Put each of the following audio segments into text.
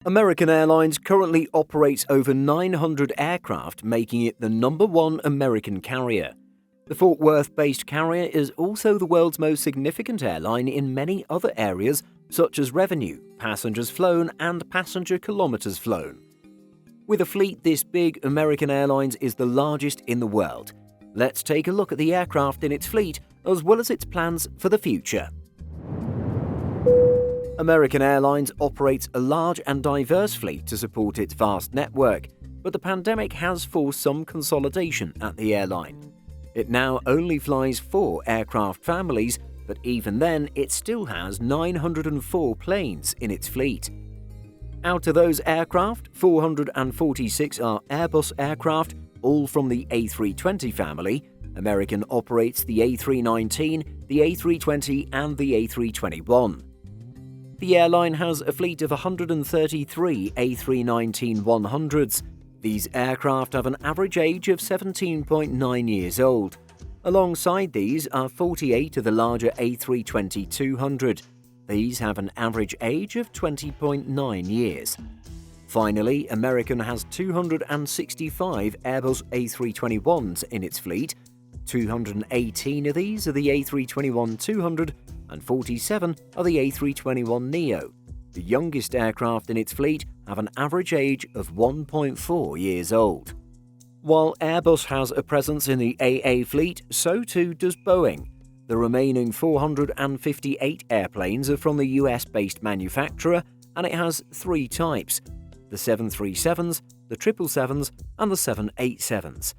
American Airlines currently operates over 900 aircraft, making it the #1 American carrier. The Fort Worth-based carrier is also the world's most significant airline in many other areas, such as revenue, passengers flown, and passenger kilometers flown. With a fleet this big, American Airlines is the largest in the world. Let's take a look at the aircraft in its fleet, as well as its plans for the future. American Airlines operates a large and diverse fleet to support its vast network, but the pandemic has forced some consolidation at the airline. It now only flies 4 aircraft families, but even then it still has 904 planes in its fleet. Out of those aircraft, 446 are Airbus aircraft, all from the A320 family. American operates the A319, the A320 and the A321. The airline has a fleet of 133 A319-100s. These aircraft have an average age of 17.9 years old. Alongside these are 48 of the larger A320-200. These have an average age of 20.9 years. Finally, American has 265 Airbus A321s in its fleet. 218 of these are the A321-200 and 47 are the A321neo. The youngest aircraft in its fleet have an average age of 1.4 years old. While Airbus has a presence in the AA fleet, so too does Boeing. The remaining 458 airplanes are from the US-based manufacturer, and it has 3 types: the 737s, the 777s, and the 787s.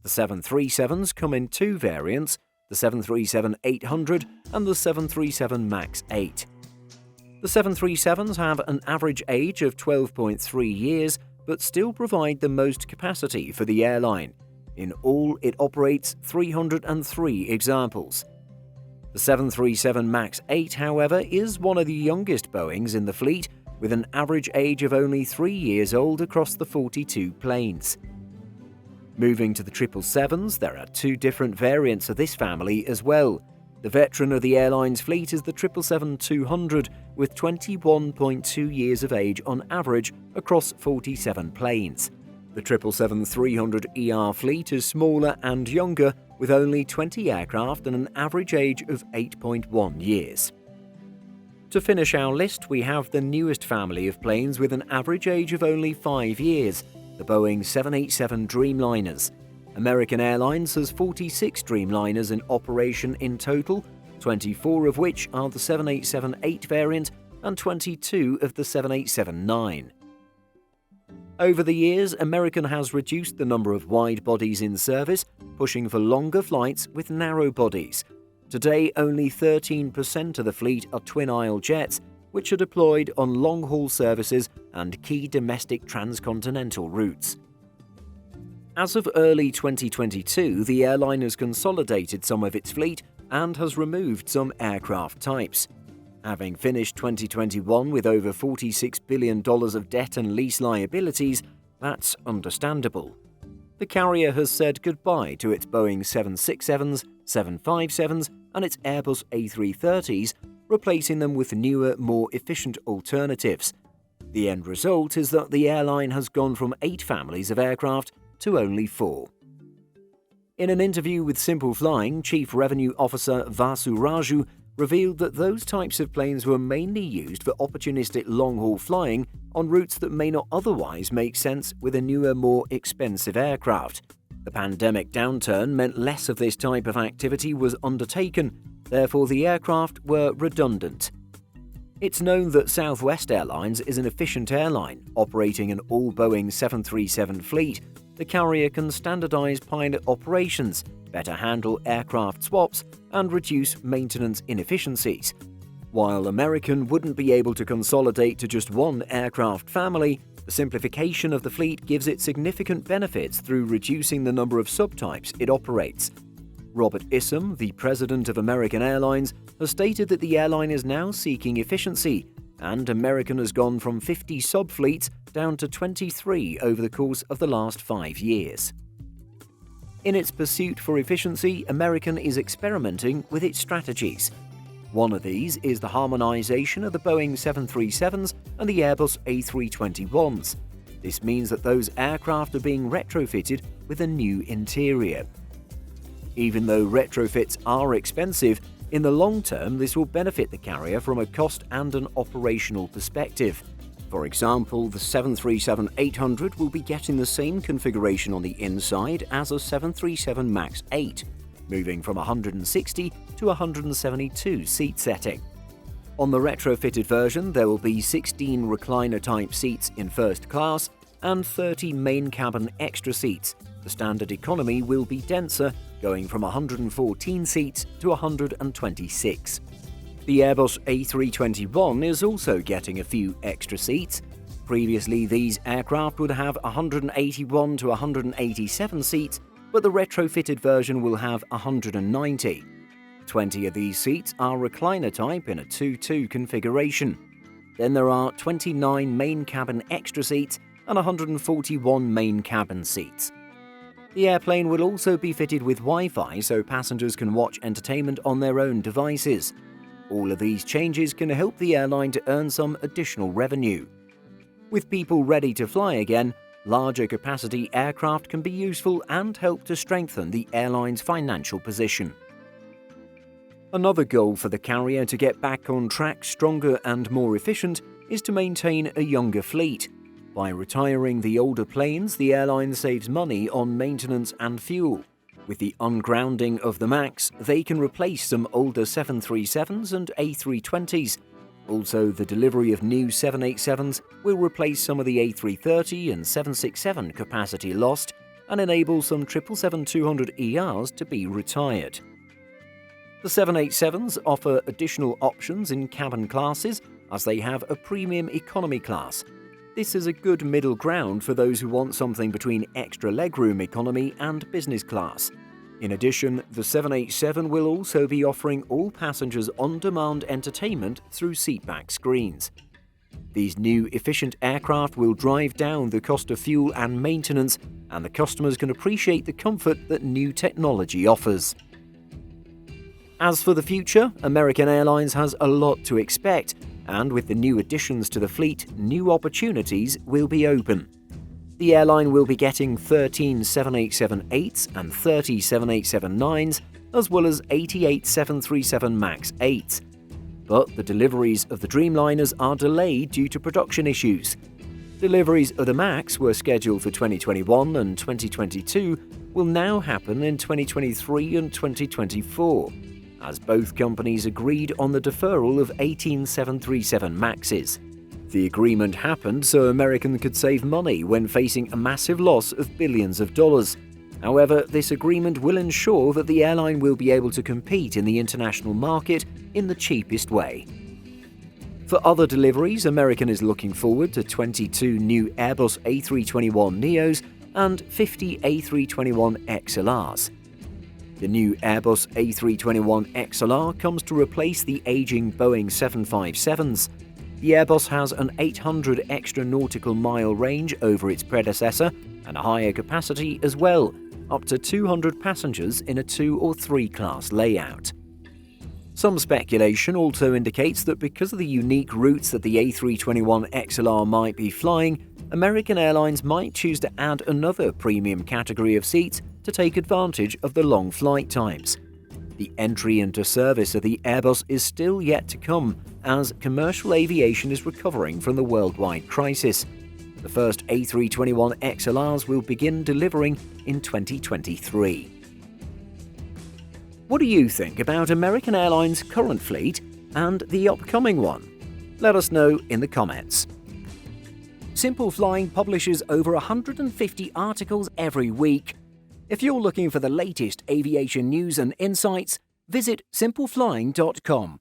The 737s come in 2 variants, the 737-800 and the 737 MAX 8. The 737s have an average age of 12.3 years, but still provide the most capacity for the airline. In all, it operates 303 examples. The 737 MAX 8, however, is one of the youngest Boeings in the fleet, with an average age of only 3 years old across the 42 planes. Moving to the 777s, there are 2 different variants of this family as well. The veteran of the airline's fleet is the 777-200, with 21.2 years of age on average across 47 planes. The 777-300ER fleet is smaller and younger, with only 20 aircraft and an average age of 8.1 years. To finish our list, we have the newest family of planes with an average age of only 5 years, the Boeing 787 Dreamliners. American Airlines has 46 Dreamliners in operation in total, 24 of which are the 787-8 variant and 22 of the 787-9. Over the years, American has reduced the number of wide bodies in service, pushing for longer flights with narrow bodies. Today, only 13% of the fleet are twin-aisle jets, which are deployed on long-haul services and key domestic transcontinental routes. As of early 2022, the airline has consolidated some of its fleet and has removed some aircraft types. Having finished 2021 with over $46 billion of debt and lease liabilities, that's understandable. The carrier has said goodbye to its Boeing 767s, 757s, and its Airbus A330s, replacing them with newer, more efficient alternatives. The end result is that the airline has gone from 8 families of aircraft to only 4. In an interview with Simple Flying, Chief Revenue Officer Vasu Raju revealed that those types of planes were mainly used for opportunistic long-haul flying on routes that may not otherwise make sense with a newer, more expensive aircraft. The pandemic downturn meant less of this type of activity was undertaken, therefore the aircraft were redundant. It's known that Southwest Airlines is an efficient airline, operating an all-Boeing 737 fleet. The carrier can standardize pilot operations, better handle aircraft swaps, and reduce maintenance inefficiencies. While American wouldn't be able to consolidate to just one aircraft family, the simplification of the fleet gives it significant benefits through reducing the number of subtypes it operates. Robert Issam, the president of American Airlines, has stated that the airline is now seeking efficiency, and American has gone from 50 subfleets down to 23 over the course of the last 5 years. In its pursuit for efficiency, American is experimenting with its strategies. One of these is the harmonization of the Boeing 737s and the Airbus A321s. This means that those aircraft are being retrofitted with a new interior. Even though retrofits are expensive, in the long term this will benefit the carrier from a cost and an operational perspective. For example, the 737-800 will be getting the same configuration on the inside as a 737 MAX 8, moving from 160 to 172 seat setting. On the retrofitted version, there will be 16 recliner-type seats in first class and 30 main cabin extra seats. The standard economy will be denser, going from 114 seats to 126. The Airbus A321 is also getting a few extra seats. Previously, these aircraft would have 181 to 187 seats, but the retrofitted version will have 190. 20 of these seats are recliner type in a 2-2 configuration. Then there are 29 main cabin extra seats and 141 main cabin seats. The airplane will also be fitted with Wi-Fi so passengers can watch entertainment on their own devices. All of these changes can help the airline to earn some additional revenue. With people ready to fly again, larger capacity aircraft can be useful and help to strengthen the airline's financial position. Another goal for the carrier to get back on track stronger and more efficient is to maintain a younger fleet. By retiring the older planes, the airline saves money on maintenance and fuel. With the ungrounding of the MAX, they can replace some older 737s and A320s. Also, the delivery of new 787s will replace some of the A330 and 767 capacity lost and enable some 777-200ERs to be retired. The 787s offer additional options in cabin classes as they have a premium economy class. This is a good middle ground for those who want something between extra legroom economy and business class. In addition, the 787 will also be offering all passengers on-demand entertainment through seatback screens. These new efficient aircraft will drive down the cost of fuel and maintenance, and the customers can appreciate the comfort that new technology offers. As for the future, American Airlines has a lot to expect, and with the new additions to the fleet, new opportunities will be open. The airline will be getting 13 787-8s and 30 787-9s, as well as 88 737 MAX 8s. But the deliveries of the Dreamliners are delayed due to production issues. Deliveries of the MAX were scheduled for 2021 and 2022 will now happen in 2023 and 2024. As both companies agreed on the deferral of 18 737 MAXes. The agreement happened so American could save money when facing a massive loss of billions of dollars. However, this agreement will ensure that the airline will be able to compete in the international market in the cheapest way. For other deliveries, American is looking forward to 22 new Airbus A321neos and 50 A321XLRs. The new Airbus A321XLR comes to replace the aging Boeing 757s. The Airbus has an 800 extra nautical mile range over its predecessor and a higher capacity as well, up to 200 passengers in a 2 or 3 class layout. Some speculation also indicates that because of the unique routes that the A321XLR might be flying, American Airlines might choose to add another premium category of seats to take advantage of the long flight times. The entry into service of the Airbus is still yet to come, as commercial aviation is recovering from the worldwide crisis. The first A321XLRs will begin delivering in 2023. What do you think about American Airlines' current fleet and the upcoming one? Let us know in the comments. Simple Flying publishes over 150 articles every week. If you're looking for the latest aviation news and insights, visit simpleflying.com